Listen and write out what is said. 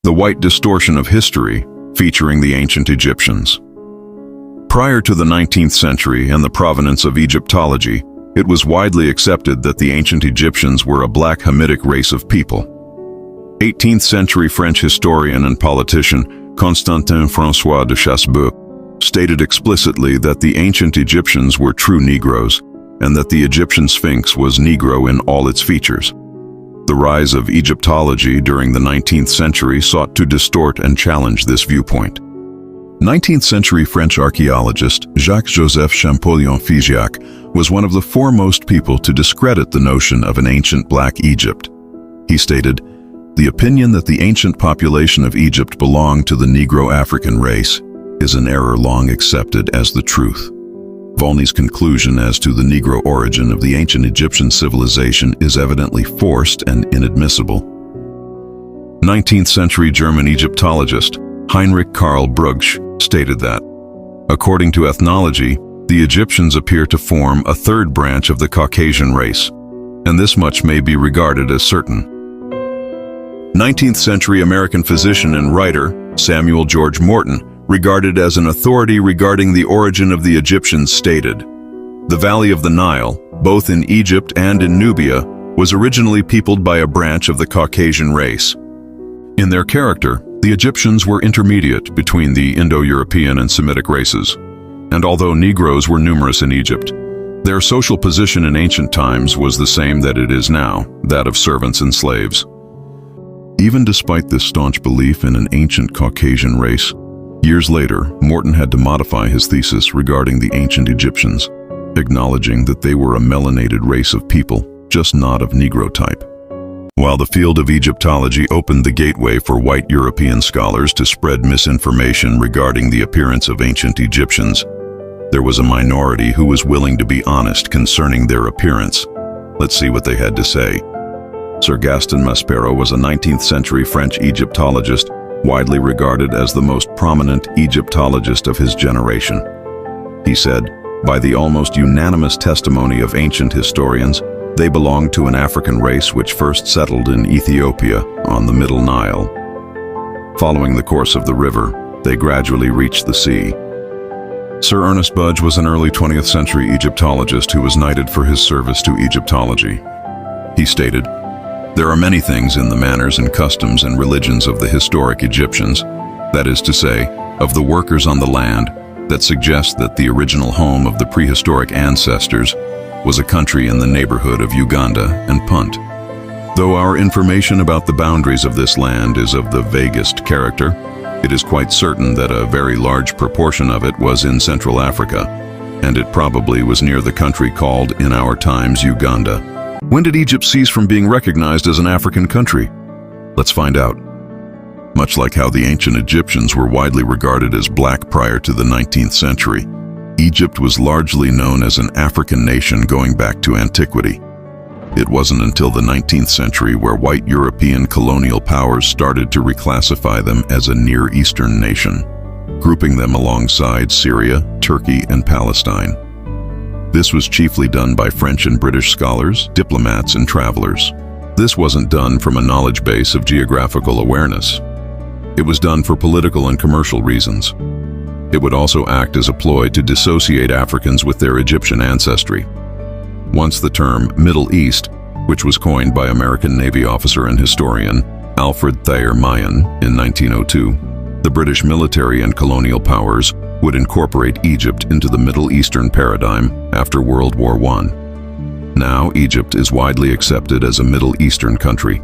The White Distortion of History, featuring the ancient Egyptians. Prior to the 19th century and the provenance of Egyptology, it was widely accepted that the ancient Egyptians were a black Hamitic race of people. 18th century French historian and politician Constantin François de Chasseboeuf stated explicitly that the ancient Egyptians were true Negroes, and that the Egyptian Sphinx was Negro in all its features. The rise of Egyptology during the 19th century sought to distort and challenge this viewpoint. 19th century French archaeologist Jacques-Joseph Champollion-Figeac was one of the foremost people to discredit the notion of an ancient Black Egypt. He stated, "The opinion that the ancient population of Egypt belonged to the Negro-African race is an error long accepted as the truth. Volney's conclusion as to the Negro origin of the ancient Egyptian civilization is evidently forced and inadmissible." 19th century German Egyptologist Heinrich Karl Brugsch stated that, according to ethnology, the Egyptians appear to form a third branch of the Caucasian race, and this much may be regarded as certain. 19th century American physician and writer Samuel George Morton, regarded as an authority regarding the origin of the Egyptians, stated, "The valley of the Nile, both in Egypt and in Nubia, was originally peopled by a branch of the Caucasian race. In their character, the Egyptians were intermediate between the Indo-European and Semitic races, and although Negroes were numerous in Egypt, their social position in ancient times was the same that it is now, that of servants and slaves." Even despite this staunch belief in an ancient Caucasian race, years later, Morton had to modify his thesis regarding the ancient Egyptians, acknowledging that they were a melanated race of people, just not of Negro type. While the field of Egyptology opened the gateway for white European scholars to spread misinformation regarding the appearance of ancient Egyptians, there was a minority who was willing to be honest concerning their appearance. Let's see what they had to say. Sir Gaston Maspero was a 19th century French Egyptologist, widely regarded as the most prominent Egyptologist of his generation. He said, "By the almost unanimous testimony of ancient historians, they belonged to an African race which first settled in Ethiopia on the Middle Nile. Following the course of the river, they gradually reached the sea." Sir Ernest Budge was an early 20th century Egyptologist who was knighted for his service to Egyptology. He stated, "There are many things in the manners and customs and religions of the historic Egyptians, that is to say, of the workers on the land, that suggest that the original home of the prehistoric ancestors was a country in the neighborhood of Uganda and Punt. Though our information about the boundaries of this land is of the vaguest character, it is quite certain that a very large proportion of it was in Central Africa, and it probably was near the country called in our times Uganda." When did Egypt cease from being recognized as an African country? Let's find out. Much like how the ancient Egyptians were widely regarded as black prior to the 19th century, Egypt was largely known as an African nation going back to antiquity. It wasn't until the 19th century where white European colonial powers started to reclassify them as a Near Eastern nation, grouping them alongside Syria, Turkey, and Palestine. This was chiefly done by French and British scholars, diplomats, and travelers. This wasn't done from a knowledge base of geographical awareness. It was done for political and commercial reasons. It would also act as a ploy to dissociate Africans with their Egyptian ancestry. Once the term Middle East, which was coined by American Navy officer and historian Alfred Thayer Mahan in 1902, the British military and colonial powers would incorporate Egypt into the Middle Eastern paradigm after World War I. Now Egypt is widely accepted as a Middle Eastern country,